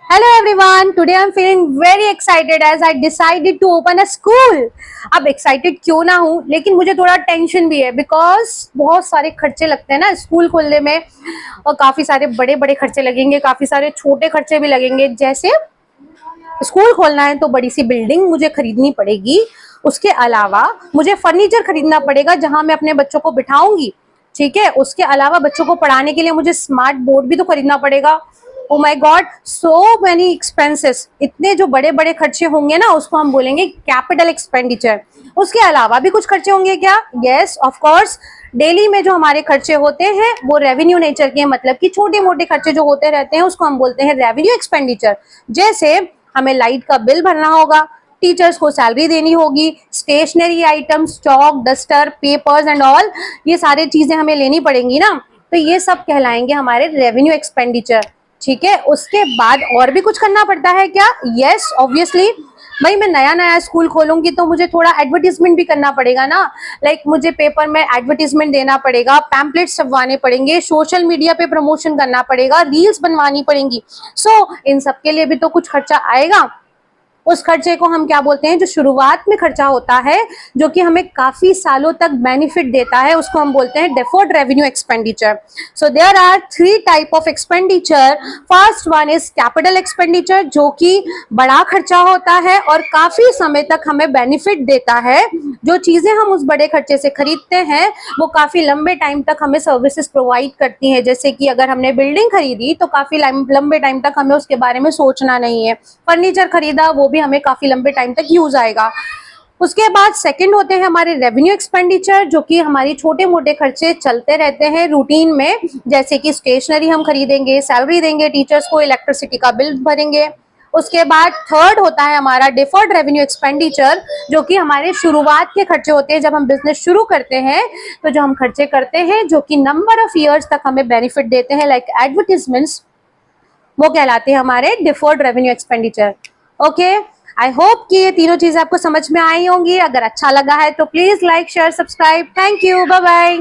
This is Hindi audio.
Hello everyone. Today I'm feeling very excited as I decided to open a school. अब excited क्यों ना हूँ, लेकिन मुझे थोड़ा टेंशन भी है बिकॉज बहुत सारे खर्चे लगते हैं ना स्कूल खोलने में, और काफी सारे बड़े बड़े खर्चे लगेंगे, काफी सारे छोटे खर्चे भी लगेंगे। जैसे स्कूल खोलना है तो बड़ी सी बिल्डिंग मुझे खरीदनी पड़ेगी, उसके अलावा मुझे फर्नीचर खरीदना पड़ेगा जहां मैं अपने बच्चों को बिठाऊंगी। ठीक है, उसके अलावा बच्चों को पढ़ाने के लिए मुझे स्मार्ट बोर्ड भी तो खरीदना पड़ेगा। Oh my God, so many expenses. इतने जो बड़े बड़े खर्चे होंगे ना उसको हम बोलेंगे कैपिटल एक्सपेंडिचर। उसके अलावा भी कुछ खर्चे होंगे क्या? Yes of course. डेली में जो हमारे खर्चे होते हैं वो रेवेन्यू नेचर के, मतलब कि छोटे मोटे खर्चे जो होते रहते हैं उसको हम बोलते हैं रेवेन्यू एक्सपेंडिचर। जैसे हमें लाइट का बिल भरना होगा, टीचर्स को सैलरी देनी होगी, stationery items, chalk, duster, papers and all, ये सारी चीजें हमें लेनी पड़ेंगी ना, तो ये सब कहलाएंगे हमारे रेवेन्यू एक्सपेंडिचर। ठीक है, उसके बाद और भी कुछ करना पड़ता है क्या? Yes obviously. भाई मैं नया नया स्कूल खोलूंगी तो मुझे थोड़ा एडवर्टीजमेंट भी करना पड़ेगा ना। मुझे पेपर में एडवर्टीजमेंट देना पड़ेगा, पैम्पलेट छपवाने पड़ेंगे, सोशल मीडिया पे प्रमोशन करना पड़ेगा, रील्स बनवानी पड़ेंगी। सो इन सब के लिए भी तो कुछ खर्चा आएगा। उस खर्चे को हम क्या बोलते हैं? जो शुरुआत में खर्चा होता है जो कि हमें काफी सालों तक बेनिफिट देता है, उसको हम बोलते हैं deferred revenue expenditure. So there are three type of expenditure. First one is capital expenditure, जो कि बड़ा खर्चा होता है और काफी समय तक हमें बेनिफिट देता है। जो चीजें हम उस बड़े खर्चे से खरीदते हैं वो काफी लंबे टाइम तक हमें सर्विसेज प्रोवाइड करती है। जैसे कि अगर हमने बिल्डिंग खरीदी तो काफी लंबे टाइम तक हमें उसके बारे में सोचना नहीं है। फर्नीचर खरीदा वो भी हमें काफी लंबे टाइम तक यूज आएगा। उसके बाद सेकंड होते हैं हमारे रेवेन्यू एक्सपेंडिचर, जो कि हमारी छोटे मोटे खर्चे चलते रहते हैं रूटीन में। जैसे कि स्टेशनरी हम खरीदेंगे, सैलरी देंगे टीचर्स को, इलेक्ट्रिसिटी का बिल भरेंगे। उसके बाद थर्ड होता है हमारा डिफर्ड रेवेन्यू एक्सपेंडिचर, जो कि हमारे शुरुआत के खर्चे होते हैं। जब हम बिजनेस शुरू करते हैं तो जो हम खर्चे करते हैं जो कि नंबर ऑफ ईयर्स तक हमें बेनिफिट देते हैं, लाइक एडवर्टीजमेंट्स, वो कहलाते हैं हमारे deferred revenue expenditure. Okay, I hope कि ये तीनों चीजें आपको समझ में आई होंगी। अगर अच्छा लगा है तो please like, share, subscribe. Thank you, bye bye.